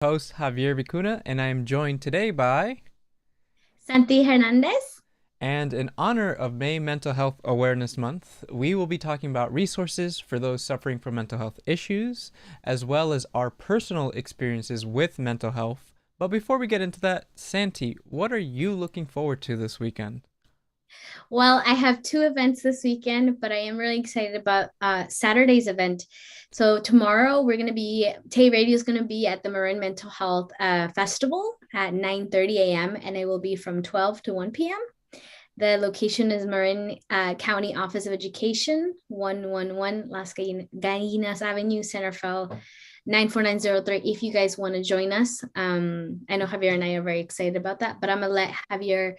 Host Javier Vicuna, and I am joined today by, Santy Hernandez. and in honor of May Mental Health Awareness Month, we will be talking about resources for those suffering from mental health issues, as well as our personal experiences with mental health. But before we get into that, Santy, what are you looking forward to this weekend? Well, I have two events this weekend, but I am really excited about Saturday's event. So tomorrow Tay Radio is gonna be at the Marin Mental Health Festival at 9:30 a.m. and it will be from 12 to 1 p.m. The location is Marin County Office of Education, 111 Las Gallinas Avenue, Centerville, 94903. If you guys want to join us, I know Javier and I are very excited about that, but I'm gonna let Javier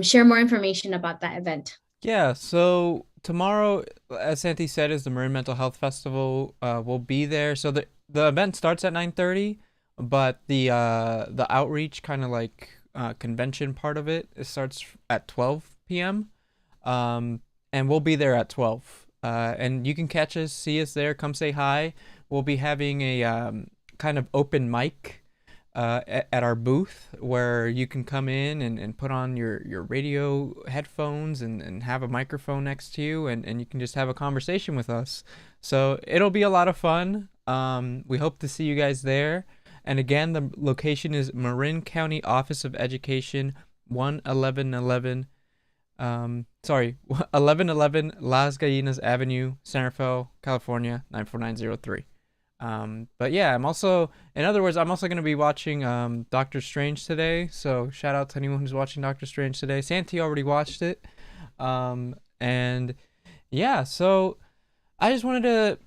share more information about that event. Yeah, so tomorrow, as Santi said, is the Marin Mental Health Festival. We'll be there. So the event starts at 9:30, but the outreach kind of like convention part of it starts at 12 p.m. And we'll be there at 12. And you can catch us, see us there, come say hi. We'll be having a kind of open mic at our booth where you can come in and put on your radio headphones and have a microphone next to you and you can just have a conversation with us. So it'll be a lot of fun. We hope to see you guys there. And again, the location is Marin County Office of Education, 11111 1111 Las Gallinas Avenue, Centerville, California, 94903. But yeah, in other words, I'm also going to be watching Doctor Strange today. So shout out to anyone who's watching Doctor Strange today. Santi already watched it. And yeah, so I just wanted to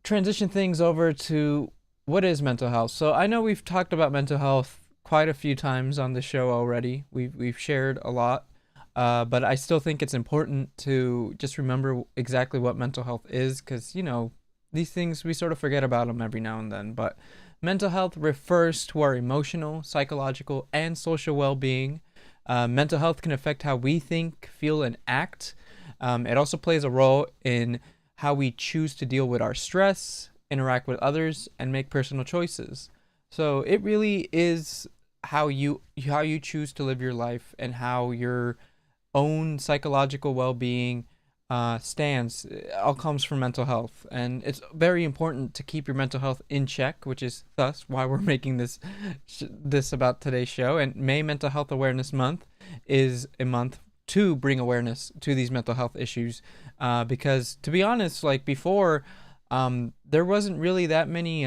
transition things over to what is mental health. So I know we've talked about mental health quite a few times on the show already. We've shared a lot. But I still think it's important to just remember exactly what mental health is because, these things, we sort of forget about them every now and then. But mental health refers to our emotional, psychological, and social well being. Mental health can affect how we think, feel, and act. It also plays a role in how we choose to deal with our stress, interact with others, and make personal choices. So it really is how you choose to live your life and how your own psychological well-being stands all comes from mental health, and it's very important to keep your mental health in check, which is thus why we're making this about today's show. And May Mental Health Awareness Month is a month to bring awareness to these mental health issues, because to be honest, like before, there wasn't really that many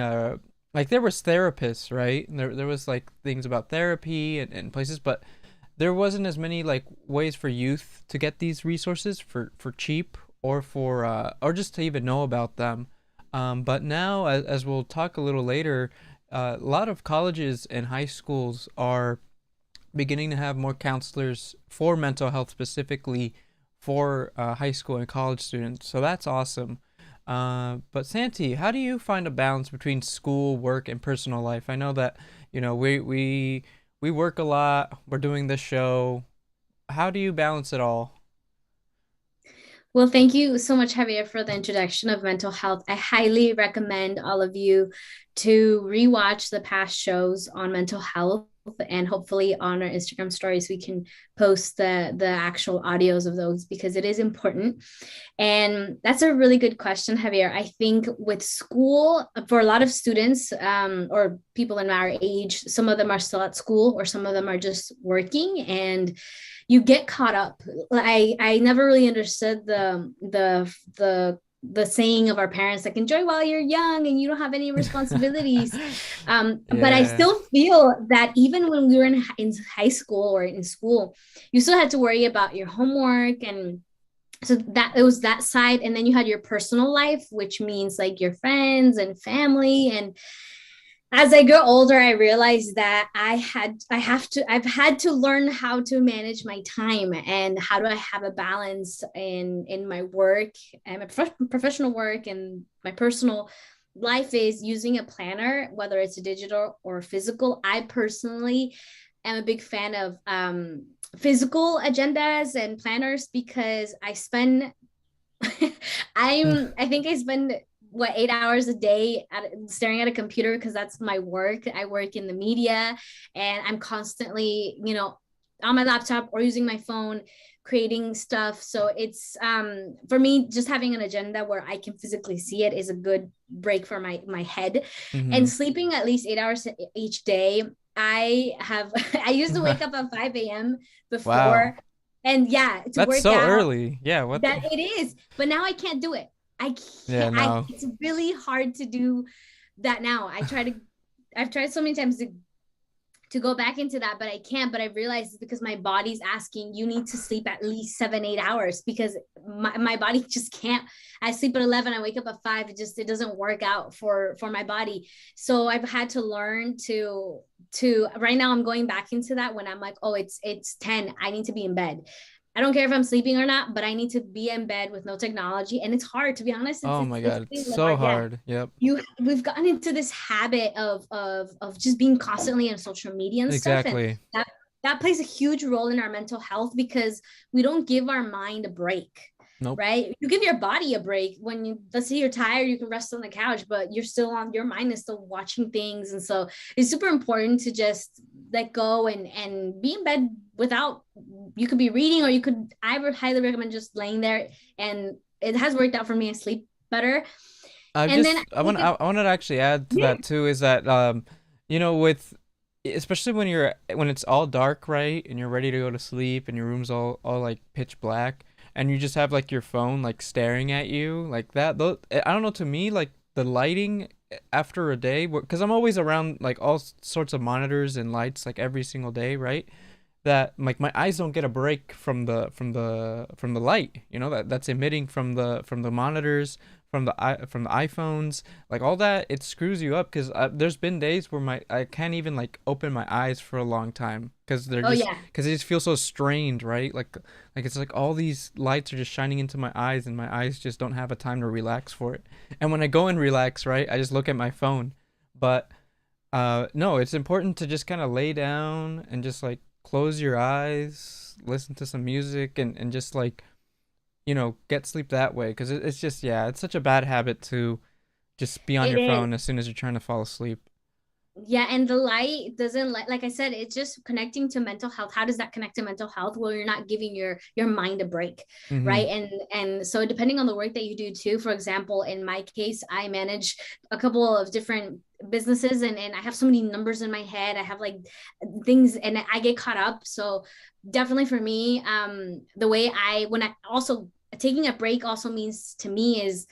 like there was therapists, right? And there was like things about therapy and places, but there wasn't as many like ways for youth to get these resources for cheap or just to even know about them. But now, as we'll talk a little later, a lot of colleges and high schools are beginning to have more counselors for mental health specifically for high school and college students. So that's awesome. But Santi, how do you find a balance between school, work, and personal life? I know that we work a lot. We're doing this show. How do you balance it all? Well, thank you so much, Javier, for the introduction of mental health. I highly recommend all of you to rewatch the past shows on mental health. And hopefully on our Instagram stories, we can post the actual audios of those because it is important. And that's a really good question, Javier. I think with school, for a lot of students or people in our age, some of them are still at school or some of them are just working and you get caught up. I never really understood the saying of our parents like enjoy while you're young and you don't have any responsibilities, but I Yeah. still feel that even when we were in high school or in school you still had to worry about your homework, and so that it was that side, and then you had your personal life, which means like your friends and family. And as I grow older, I realized that I've had to learn how to manage my time and how do I have a balance in my work and my professional work and my personal life is using a planner, whether it's digital or physical. I personally am a big fan of physical agendas and planners because I spend I think I spend what 8 hours a day staring at a computer because that's my work. I work in the media, and I'm constantly, on my laptop or using my phone creating stuff. So it's for me, just having an agenda where I can physically see it is a good break for my head. And Mm-hmm. sleeping at least 8 hours each day. I used to wake up at 5 a.m. Wow. before, and yeah, to That's work so out. early. Yeah, what That the... it is, but now I can't do it. I Yeah, can't. no. It's really hard to do that now. I've tried so many times to go back into that, but I can't. But I realized it's because my body's asking, you need to sleep at least 7, 8 hours, because my body just can't. I sleep at 11, I wake up at 5. It doesn't work out for my body. So I've had to learn to right now I'm going back into that when I'm like, oh, it's 10. I need to be in bed. I don't care if I'm sleeping or not, but I need to be in bed with no technology. And it's hard, to be honest. Oh my It's God, it's really so hard. Yeah, hard. Yep. we've gotten into this habit of just being constantly on social media and stuff, and Exactly. that plays a huge role in our mental health because we don't give our mind a break. Nope. Right, you give your body a break when let's say you're tired, you can rest on the couch, but your mind is still watching things. And so it's super important to just let go and be in bed without, you could be reading, or I would highly recommend just laying there, and it has worked out for me. I sleep better. And then I wanted to actually add to yeah. that too, is that with, especially when it's all dark, right, and you're ready to go to sleep and your room's all like pitch black, and you just have like your phone like staring at you like that, though, I don't know, to me, like the lighting after a day, because I'm always around like all sorts of monitors and lights like every single day, right? That like my eyes don't get a break from the light, that's emitting from the monitors, from the iPhones, like all that. It screws you up, because there's been days where my I can't even like open my eyes for a long time, Oh yeah. because they just feel so strained, right? Like it's like all these lights are just shining into my eyes, and my eyes just don't have a time to relax for it. And when I go and relax, right, I just look at my phone. But no, it's important to just kind of lay down and just like close your eyes, listen to some music, and just like, get sleep that way. Because it's just, yeah, it's such a bad habit to just be on It your is. phone as soon as you're trying to fall asleep. Yeah, and the light doesn't like I said, it's just connecting to mental health. How does that connect to mental health? Well, you're not giving your mind a break, Mm-hmm. right? And so depending on the work that you do too, for example, in my case, I manage a couple of different businesses, and I have so many numbers in my head. I have like things, and I get caught up. So definitely for me, the way I when I also taking a break also means to me is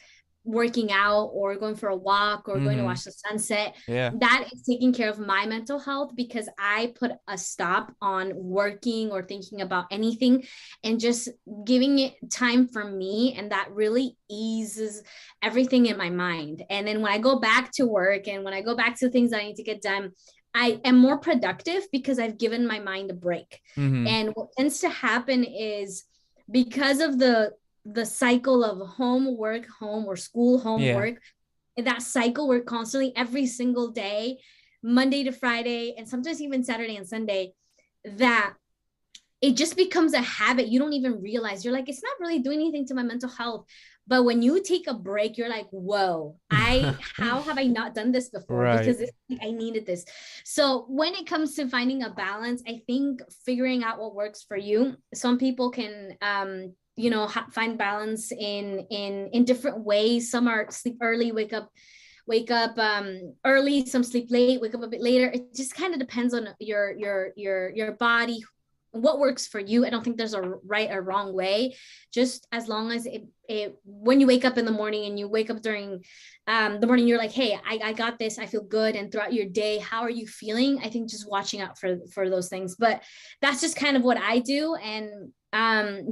working out or going for a walk or going to Mm-hmm. watch the sunset. Yeah. That is taking care of my mental health, because I put a stop on working or thinking about anything and just giving it time for me. And that really eases everything in my mind. And then when I go back to work and when I go back to things that I need to get done, I am more productive because I've given my mind a break. Mm-hmm. And what tends to happen is, because of the cycle of homework, home, or school, Yeah. homework, that cycle, we're constantly every single day, Monday to Friday, and sometimes even Saturday and Sunday, that it just becomes a habit. You don't even realize, you're like, it's not really doing anything to my mental health. But when you take a break, you're like, whoa, how have I not done this before? Right. Because I needed this. So when it comes to finding a balance, I think figuring out what works for you. Some people can find balance in different ways. Some are sleep early, wake up early, some sleep late, wake up a bit later. It just kind of depends on your body, what works for you. I don't think there's a right or wrong way. Just as long as it when you wake up in the morning and you wake up during the morning, you're like, hey, I got this, I feel good. And throughout your day, how are you feeling? I think just watching out for those things. But that's just kind of what I do. And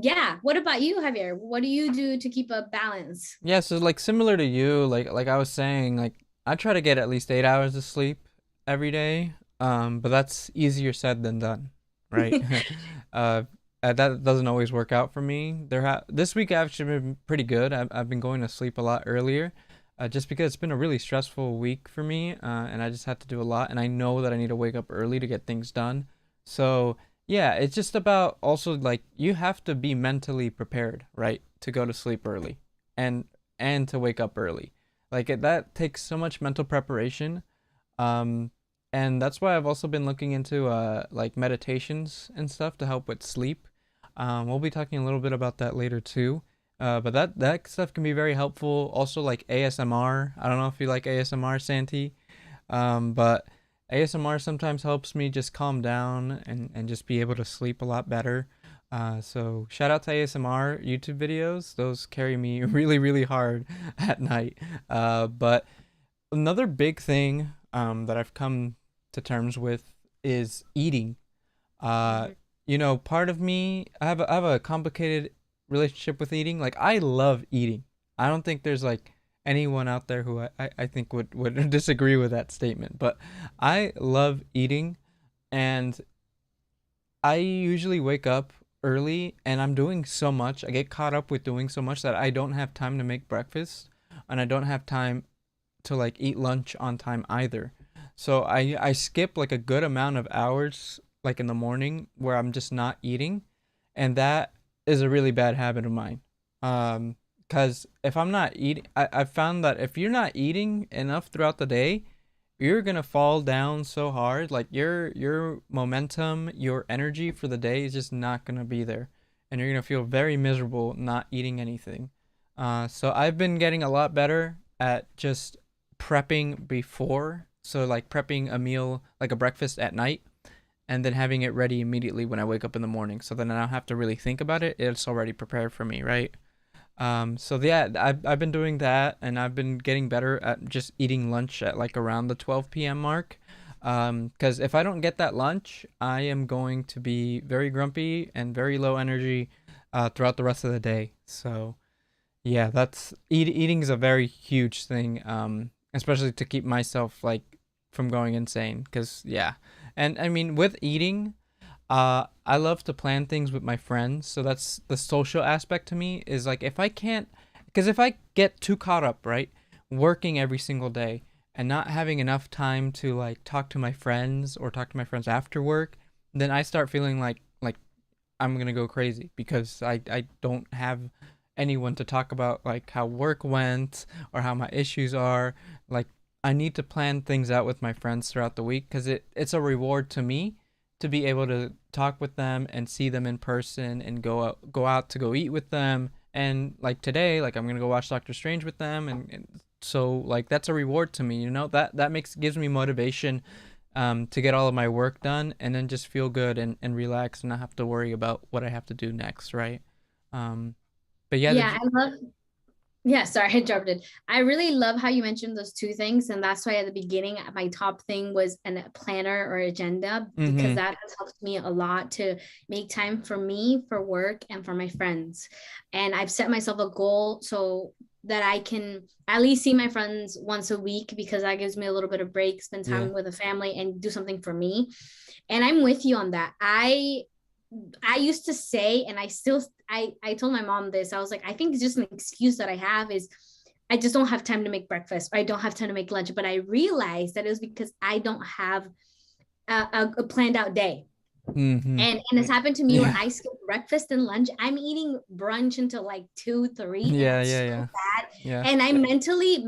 yeah, what about you, Javier? What do you do to keep a balance? Yeah, so like similar to you, like I was saying, like I try to get at least 8 hours of sleep every day. But that's easier said than done, right? uh, that doesn't always work out for me. This week I've actually been pretty good. I've been going to sleep a lot earlier, just because it's been a really stressful week for me, and I just had to do a lot, and I know that I need to wake up early to get things done. So yeah, it's just about also like you have to be mentally prepared, right, to go to sleep early and to wake up early. That takes so much mental preparation. Um, and that's why I've also been looking into like meditations and stuff to help with sleep. We'll be talking a little bit about that later too. But that stuff can be very helpful. Also like ASMR. I don't know if you like ASMR, Santy. But ASMR sometimes helps me just calm down and just be able to sleep a lot better. So shout out to ASMR YouTube videos. Those carry me really, really hard at night. But another big thing that I've come to terms with is eating. Uh, Mhm. Part of me, I have a complicated relationship with eating. Like I love eating. I don't think there's like anyone out there who I think would disagree with that statement. But I love eating, and I usually wake up early and I'm doing so much. I get caught up with doing so much that I don't have time to make breakfast and I don't have time to like eat lunch on time either. So I skip like a good amount of hours like in the morning where I'm just not eating, and that is a really bad habit of mine. Cuz if I'm not eating, I've found that if you're not eating enough throughout the day, you're gonna fall down so hard. Like your momentum, your energy for the day is just not gonna be there, and you're gonna feel very miserable not eating anything. So I've been getting a lot better at just prepping before. So like prepping a meal, like a breakfast at night, and then having it ready immediately when I wake up in the morning. So then I don't have to really think about it. It's already prepared for me, right? So yeah, I've been doing that, and I've been getting better at just eating lunch at like around the 12 p.m. mark. Because if I don't get that lunch, I am going to be very grumpy and very low energy throughout the rest of the day. So yeah, eating is a very huge thing, especially to keep myself like from going insane. Cause yeah, and I mean with eating, I love to plan things with my friends. So that's the social aspect to me is like if I can't, because if I get too caught up, right, working every single day and not having enough time to like talk to my friends or talk to my friends after work, then I start feeling like I'm gonna go crazy because I don't have anyone to talk about like how work went or how my issues are. Like I need to plan things out with my friends throughout the week because it's a reward to me to be able to talk with them and see them in person and go out to go eat with them. And like today, like I'm gonna go watch Doctor Strange with them, and so like that's a reward to me. That makes gives me motivation to get all of my work done and then just feel good and relax and not have to worry about what I have to do next, right? Um, but yeah, Yeah, I love Yeah, sorry, I interrupted. I really love how you mentioned those two things. And that's why at the beginning, my top thing was a planner or agenda, because mm-hmm. that has helped me a lot to make time for me, for work, and for my friends. And I've set myself a goal so that I can at least see my friends once a week, because that gives me a little bit of break, spend Yeah. time with the family, and do something for me. And I'm with you on that. I used to say, and I told my mom this. I was like, I think it's just an excuse that I have is I just don't have time to make breakfast, or I don't have time to make lunch. But I realized that it was because I don't have a planned out day. Mm-hmm. And it's happened to me where Yeah. I skip breakfast and lunch. I'm eating brunch until like 2, 3, and Yeah. it's Yeah. so Yeah. bad. Yeah. And I mentally,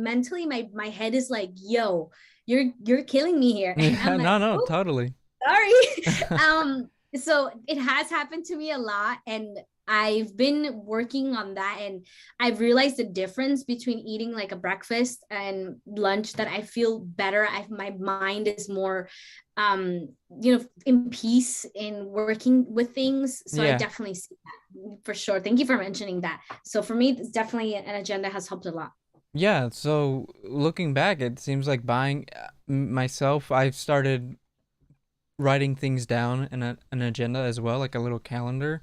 my head is like, yo, you're killing me here. And Yeah. I'm like, No. No. oh, Totally. sorry. So it has happened to me a lot, and I've been working on that, and I've realized the difference between eating like a breakfast and lunch, that I feel better. My mind is more in peace in working with things. So I Yeah. definitely see that for sure. Thank you for mentioning that. So for me, it's definitely an agenda has helped a lot. Yeah, so looking back, it seems like buying myself, I've started writing things down in an agenda as well, like a little calendar,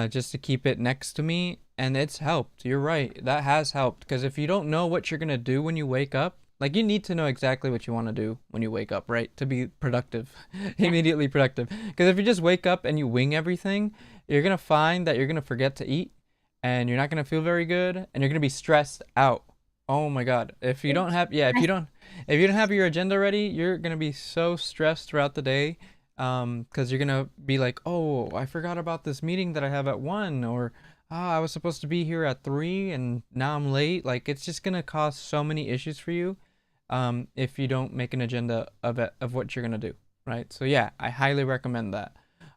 just to keep it next to me, and it's helped. You're right, that has helped because if you don't know what you're gonna do when you wake up, like you need to know exactly what you want to do when you wake up, right? To be productive, Yeah. immediately productive. Because if you just wake up and you wing everything, you're gonna find that you're gonna forget to eat, and you're not gonna feel very good, and you're gonna be stressed out. Oh my God. If you don't have, yeah, if you don't have your agenda ready, you're gonna be so stressed throughout the day, because you're gonna be like, oh, I forgot about this meeting that I have at 1, or I was supposed to be here at 3 and now I'm late. Like it's just gonna cause so many issues for you, if you don't make an agenda of it, of what you're gonna do, right? So yeah, I highly recommend that.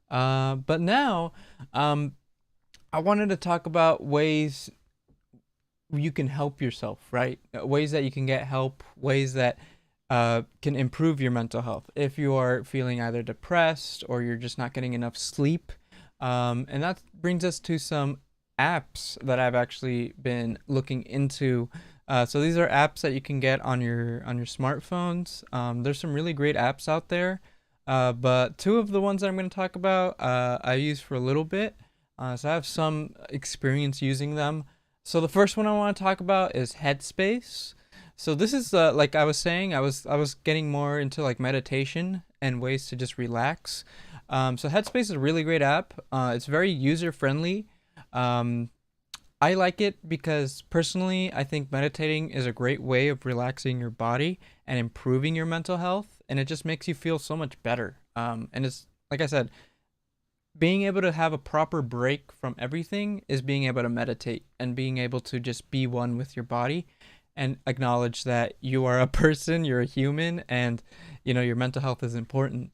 But now, um, I wanted to talk about ways you can help yourself, right? Ways that you can get help, ways that can improve your mental health if you are feeling either depressed or you're just not getting enough sleep. And that brings us to some apps that I've actually been looking into. So these are apps that you can get on your smartphones. There's some really great apps out there, but two of the ones that I'm going to talk about, I used for a little bit. So I have some experience using them. So the first one I want to talk about is Headspace. So this is like I was saying, I was getting more into like meditation and ways to just relax. So Headspace is a really great app. It's very user friendly. Um, I like it because personally, I think meditating is a great way of relaxing your body and improving your mental health, and it just makes you feel so much better. And it's like I said, being able to have a proper break from everything is being able to meditate and being able to just be one with your body and acknowledge that you are a person, you're a human, and your mental health is important.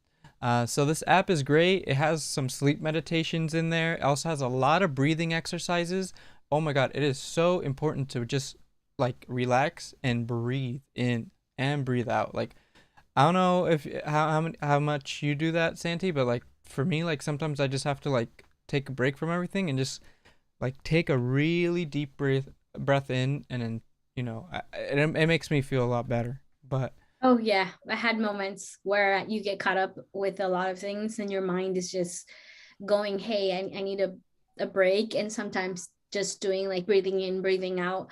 So this app is great. It has some sleep meditations in there. It also has a lot of breathing exercises. Oh my God, it is so important to just like relax and breathe in and breathe out. Like I don't know if how much you do that, Santy, but like for me, like sometimes I just have to like take a break from everything and just like take a really deep breath in, and then it makes me feel a lot better. But Oh yeah, I had moments where you get caught up with a lot of things and your mind is just going, hey, I need a break. And sometimes just doing like breathing in, breathing out,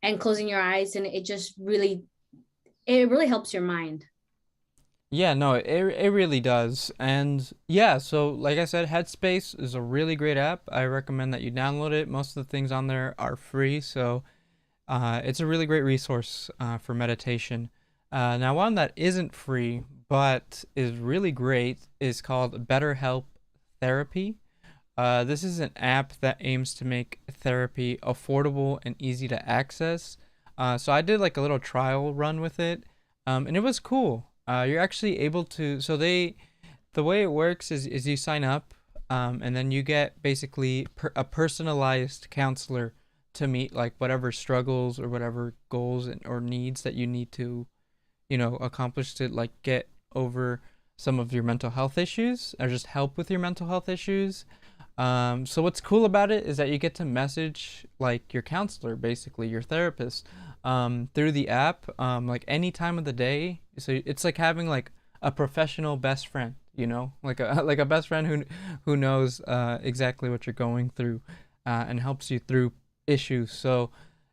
and closing your eyes, and it really helps your mind. yeah, no, it really does. And yeah, so like I said, Headspace is a really great app. I recommend that you download it. Most of the things on there are free, so it's a really great resource for meditation. Now, one that isn't free but is really great is called BetterHelp Therapy. This is an app that aims to make therapy affordable and easy to access. So I did like a little trial run with it, and it was cool. You're actually able to. The way it works is you sign up, and then you get basically a personalized counselor to meet like whatever struggles or whatever goals or needs that you need to, accomplish to like get over some of your mental health issues or just help with your mental health issues. So what's cool about it is that you get to message like your counselor, basically your therapist, through the app, like any time of the day. So it's like having like a professional best friend, like a like a best friend who knows exactly what you're going through, and helps you through issues. So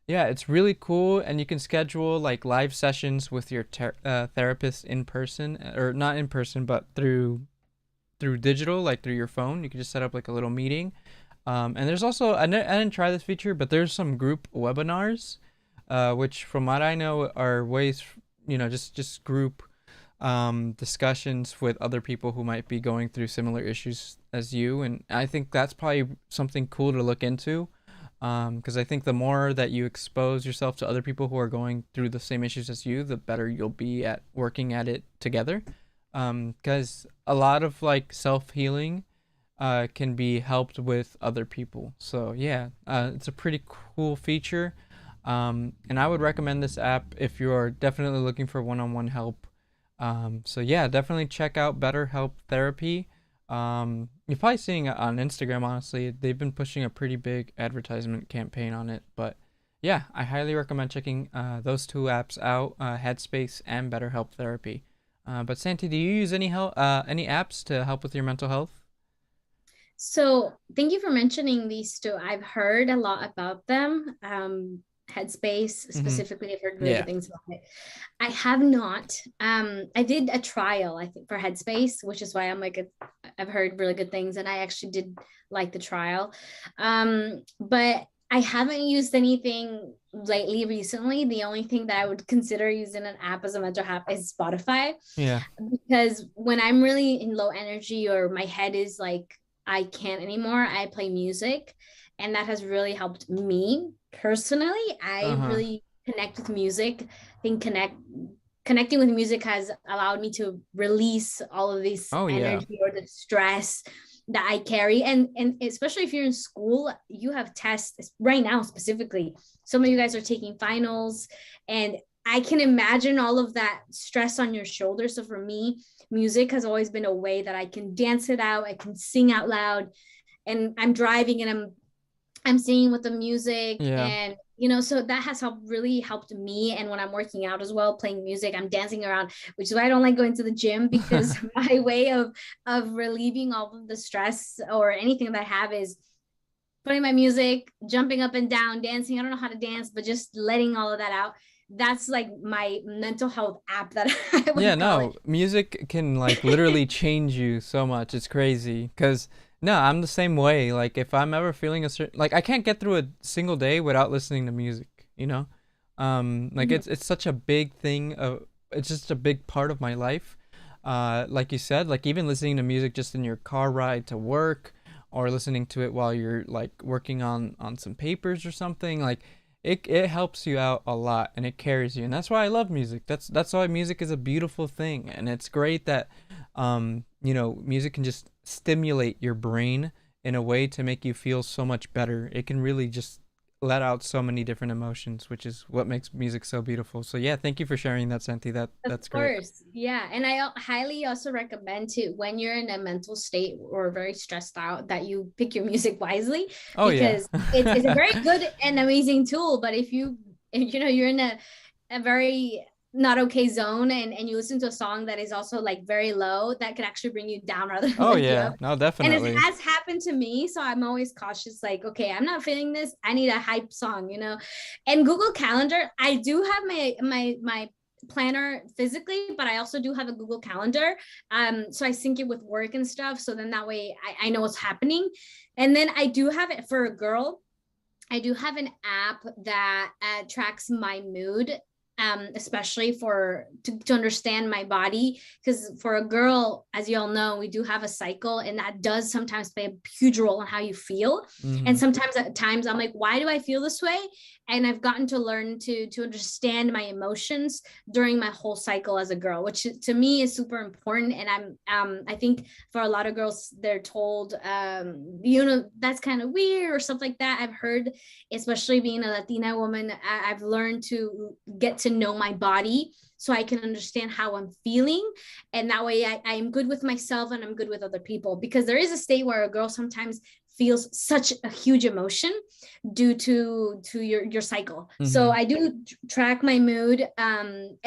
yeah, it's really cool, and you can schedule like live sessions with your therapist in person, or not in person, but through digital, like through your phone. You can just set up like a little meeting. And there's also I didn't try this feature, but there's some group webinars, which from what I know are ways, just group discussions with other people who might be going through similar issues as you. And I think that's probably something cool to look into, because I think the more that you expose yourself to other people who are going through the same issues as you, the better you'll be at working at it together. Because a lot of like self healing can be helped with other people. So yeah, it's a pretty cool feature. And I would recommend this app if you're definitely looking for one-on-one help. So yeah, definitely check out BetterHelp Therapy. You're probably seeing it on Instagram, honestly. They've been pushing a pretty big advertisement campaign on it. But yeah, I highly recommend checking those two apps out, Headspace and BetterHelp Therapy. But Santi, do you use any apps to help with your mental health? So thank you for mentioning these two. I've heard a lot about them. Headspace Mm-hmm. specifically, I've heard really good Yeah. things about it. I have not. I did a trial, I think, for Headspace, which is why I've heard really good things, and I actually did like the trial. But I haven't used anything lately recently. The only thing that I would consider using an app as a mental app is Spotify, Yeah. because when I'm really in low energy or my head is like I can't anymore, I play music. and that has really helped me personally. I Uh-huh. really connect with music. I think connecting with music has allowed me to release all of this Oh yeah. energy or the stress that I carry. And especially if you're in school, you have tests right now specifically. Some of you guys are taking finals, and I can imagine all of that stress on your shoulders. So for me, music has always been a way that I can dance it out, I can sing out loud, and I'm driving and I'm singing with the music, Yeah. and so that has really helped me. And when I'm working out as well, playing music, I'm dancing around, which is why I don't like going to the gym, because my way of relieving all of the stress or anything that I have is putting my music, jumping up and down, dancing. I don't know how to dance, but just letting all of that out. That's like my mental health app that I Yeah, would call no, it. music can like literally change you so much. It's crazy. 'Cause no, I'm the same way. Like if I'm ever feeling a certain like I can't get through a single day without listening to music, you know? Like Mhm. it's such a big thing of it's just a big part of my life. Like you said, like even listening to music just in your car ride to work or listening to it while you're like working on some papers or something, like it helps you out a lot and it carries you. And that's why I love music. That's why music is a beautiful thing. And it's great that music can just stimulate your brain in a way to make you feel so much better. It can really just let out so many different emotions, which is what makes music so beautiful. So yeah, thank you for sharing that, Santi. Of That's great. course. Yeah. And I highly also recommend to, when you're in a mental state or very stressed out, that you pick your music wisely, Oh yeah. because it's a very good and amazing tool. But if you're in a very not okay zone, and you listen to a song that is also like very low, that could actually bring you down rather than Oh lift you yeah. up. No, And it definitely. has happened to me. So I'm always cautious, like, okay, I'm not feeling this. I need a hype song. And Google Calendar, I do have my planner physically, but I also do have a Google Calendar. So I sync it with work and stuff. So then that way I know what's happening. And then I do have it for a girl. I do have an app that tracks my mood, especially to understand my body. Because for a girl, as you all know, we do have a cycle, and that does sometimes play a huge role in how you feel. And Mhm. sometimes at times I'm like, why do I feel this way? And I've gotten to learn to understand my emotions during my whole cycle as a girl, which to me is super important. And I think for a lot of girls, they're told, that's kind of weird or stuff like that. I've heard, especially being a Latina woman, I've learned to get to know my body so I can understand how I'm feeling. And that way I'm good with myself and I'm good with other people. Because there is a state where a girl sometimes feels such a huge emotion due to your cycle. So Mhm. I do track my mood, and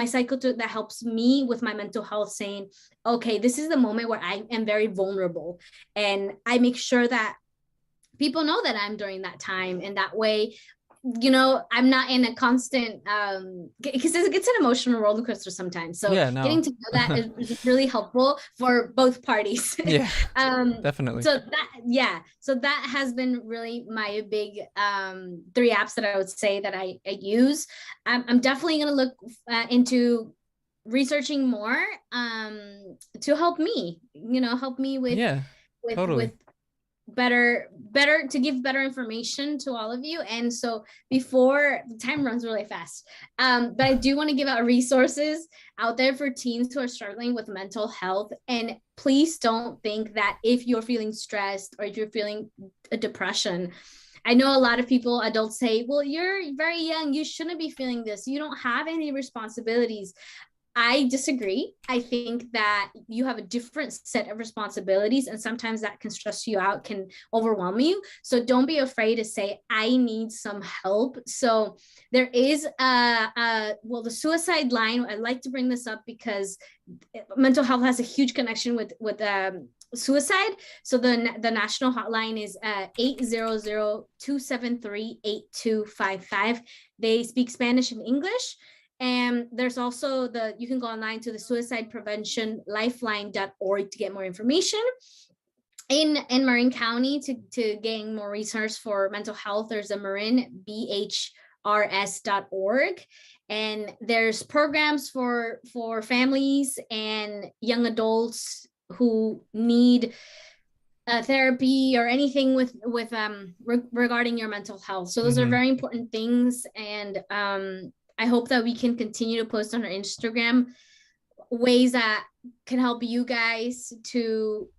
my cycle that helps me with my mental health, saying, okay, this is the moment where I am very vulnerable, and I make sure that people know that I'm during that time. And that way, I'm not in a constant, because it's an emotional roller coaster sometimes. So Yeah, getting no. to know that is really helpful for both parties. Yeah, um definitely. so that, yeah, so that has been really my big three apps that I would say that I use. I'm definitely going to look into researching more, to help me Yeah, with totally. better to give better information to all of you. And so, before the time runs really fast, but I do want to give out resources out there for teens who are struggling with mental health. And please don't think that if you're feeling stressed or if you're feeling a depression, I know a lot of people, adults, say, well, you're very young, you shouldn't be feeling this, you don't have any responsibilities. I disagree. I think that you have a different set of responsibilities, and sometimes that can stress you out, can overwhelm you. So don't be afraid to say, I need some help. So there is the suicide line. I like to bring this up because mental health has a huge connection with suicide. So the national hotline is 800-273-8255. They speak Spanish and English. And there's also you can go online to the suicide prevention lifeline.org to get more information. In Marin County, to gain more resource for mental health, there's a Marin BHRS.org. And there's programs for families and young adults who need therapy or anything regarding your mental health. So those are Mm-hmm. very important things, and I hope that we can continue to post on our Instagram ways that can help you guys to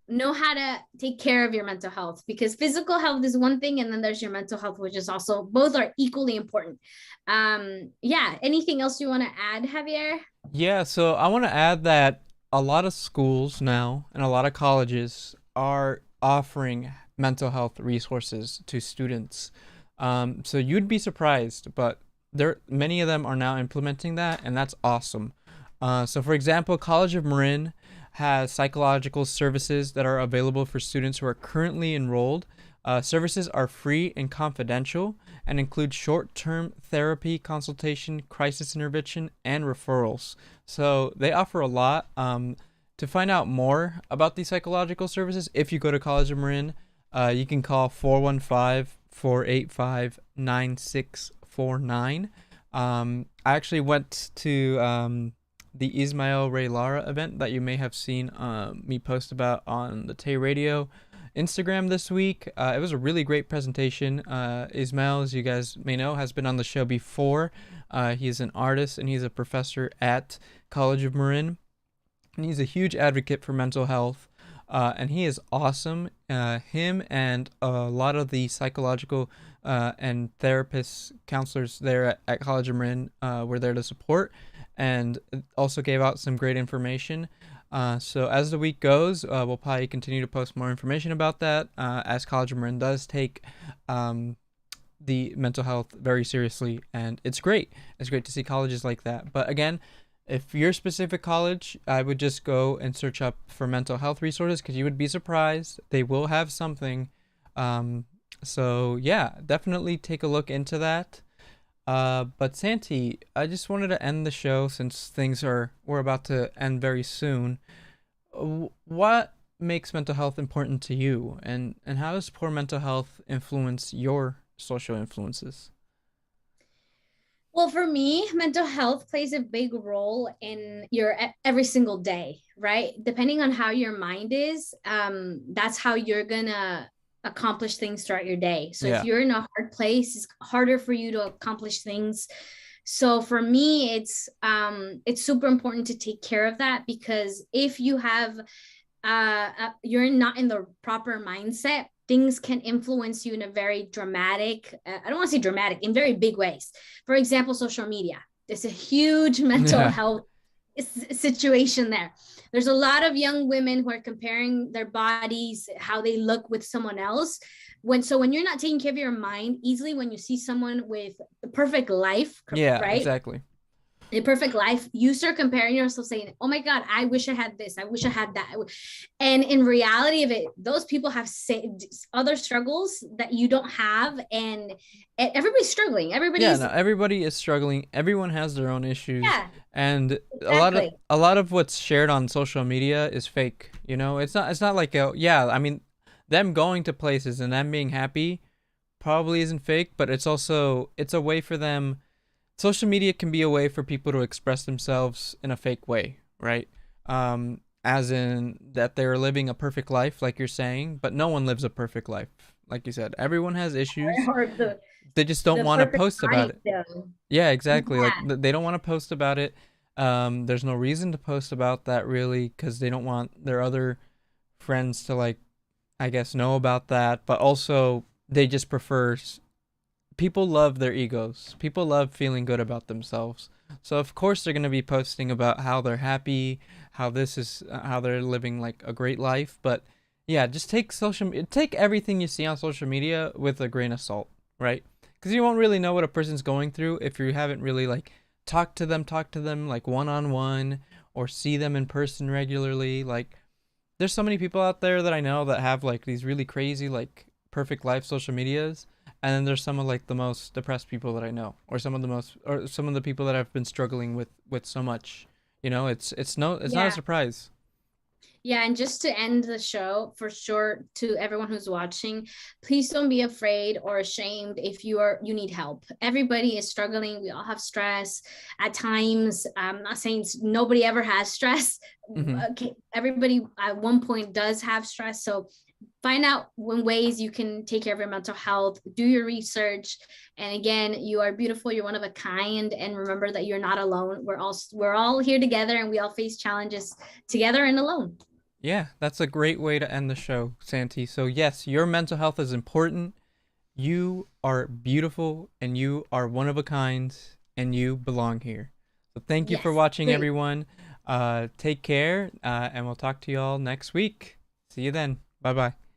know how to take care of your mental health, because physical health is one thing and then there's your mental health, which is also, both are equally important. Yeah, anything else you want to add, Javier? Yeah, so I want to add that a lot of schools now and a lot of colleges are offering mental health resources to students. So you'd be surprised, but there many of them are now implementing that, and that's awesome. So for example, College of Marin has psychological services that are available for students who are currently enrolled. Services are free and confidential and include short-term therapy, consultation, crisis intervention, and referrals. So they offer a lot. To find out more about these psychological services, if you go to College of Marin, you can call 415-485-9649. I actually went to the Ismael Ray Lara event that you may have seen me post about on the Tay Radio Instagram this week. It was a really great presentation. Ismael, as you guys may know, has been on the show before. He's an artist and he's a professor at College of Marin. And he's a huge advocate for mental health. And he is awesome. Him and a lot of the psychological and therapists, counselors there at College of Marin were there to support, and also gave out some great information. So as the week goes, we'll probably continue to post more information about that, as College of Marin does take the mental health very seriously, and it's great. It's great to see colleges like that. But again, if your specific college, I would just go and search up for mental health resources, because you would be surprised. They will have something. So yeah, definitely take a look into that. But Santy, I just wanted to end the show, since we're about to end very soon. What makes mental health important to you, and how does poor mental health influence your social influences? Well, for me, mental health plays a big role in your every single day, right? Depending on how your mind is, that's how you're gonna accomplish things throughout your day. So if Yeah. you're in a hard place, it's harder for you to accomplish things. So for me, it's super important to take care of that, because if you have you're not in the proper mindset, things can influence you in a very dramatic, I don't want to say dramatic, in very big ways. For example, social media. There's a huge mental Yeah. health situation there. There's a lot of young women who are comparing their bodies, how they look, with someone else. When you're not taking care of your mind, easily when you see someone with the perfect life, Yeah, right? exactly. A perfect life, you start comparing yourself, saying, oh my god, I wish I had this, I wish I had that. And in reality of it, those people have other struggles that you don't have, and everybody's struggling, Yeah, everybody's. no, everybody is struggling. Everyone has their own issues, Yeah, and exactly. a lot of what's shared on social media is fake. It's not like yeah. I mean, them going to places and them being happy probably isn't fake, but it's a way for them. Social media can be a way for people to express themselves in a fake way, right? As in that they're living a perfect life, like you're saying, but no one lives a perfect life. Like you said, everyone has issues. Or They just don't the want to perfect post about body it. though. Yeah, exactly. Like Yeah, they don't want to post about it. There's no reason to post about that really, because they don't want their other friends to, like, I guess, know about that. But also they just prefer. People love their egos. People love feeling good about themselves. So of course they're gonna be posting about how they're happy, how they're living like a great life. But yeah, just take everything you see on social media with a grain of salt, right? Because you won't really know what a person's going through if you haven't really, like, talk to them like one on one, or see them in person regularly. Like, there's so many people out there that I know that have like these really crazy, like, perfect life social medias, and then there's some of like the most depressed people that I know, or some of the people that have been struggling with so much. It's not a yeah. surprise. Yeah, and just to end the show, for sure, to everyone who's watching, please don't be afraid or ashamed if you need help. Everybody is struggling. We all have stress at times. I'm not saying nobody ever has stress. Hmm. Okay, everybody at one point does have stress. So find out when ways you can take care of your mental health, do your research. And again, you are beautiful, you're one of a kind, and remember that you're not alone. We're all here together, and we all face challenges together and alone. Yeah, that's a great way to end the show, Santi. So yes, your mental health is important. You are beautiful and you are one of a kind and you belong here. So thank you for Yes, watching, great. everyone. Take care, and we'll talk to you all next week. See you then. Bye bye.